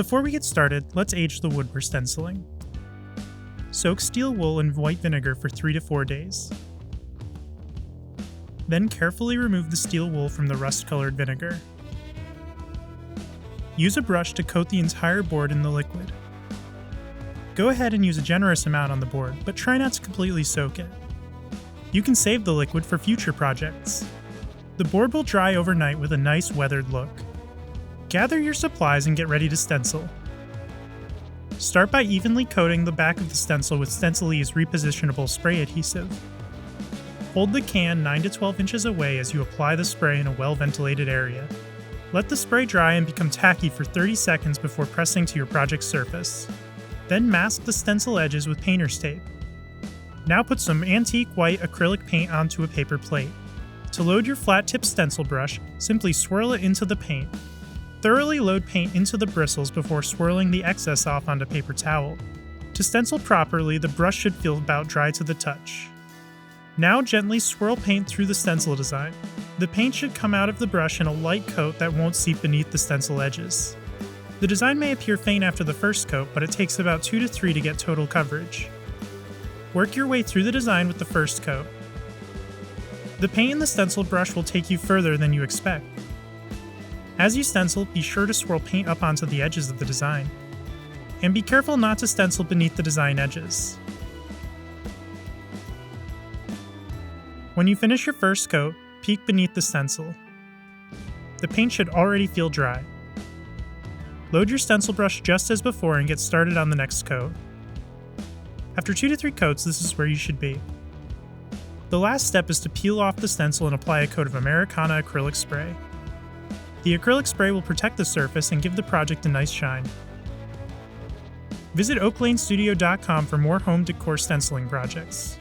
Before we get started, let's age the wood we're stenciling. Soak steel wool in white vinegar for 3 to 4 days. Then carefully remove the steel wool from the rust-colored vinegar. Use a brush to coat the entire board in the liquid. Go ahead and use a generous amount on the board, but try not to completely soak it. You can save the liquid for future projects. The board will dry overnight with a nice weathered look. Gather your supplies and get ready to stencil. Start by evenly coating the back of the stencil with Stencilease repositionable spray adhesive. Hold the can 9 to 12 inches away as you apply the spray in a well-ventilated area. Let the spray dry and become tacky for 30 seconds before pressing to your project's surface. Then mask the stencil edges with painter's tape. Now put some antique white acrylic paint onto a paper plate. To load your flat-tip stencil brush, simply swirl it into the paint. Thoroughly load paint into the bristles before swirling the excess off onto paper towel. To stencil properly, the brush should feel about dry to the touch. Now gently swirl paint through the stencil design. The paint should come out of the brush in a light coat that won't seep beneath the stencil edges. The design may appear faint after the first coat, but it takes about 2 to 3 to get total coverage. Work your way through the design with the first coat. The paint in the stencil brush will take you further than you expect. As you stencil, be sure to swirl paint up onto the edges of the design. And be careful not to stencil beneath the design edges. When you finish your first coat, peek beneath the stencil. The paint should already feel dry. Load your stencil brush just as before and get started on the next coat. After 2 to 3 coats, this is where you should be. The last step is to peel off the stencil and apply a coat of Americana acrylic spray. The acrylic spray will protect the surface and give the project a nice shine. Visit oaklanestudio.com for more home decor stenciling projects.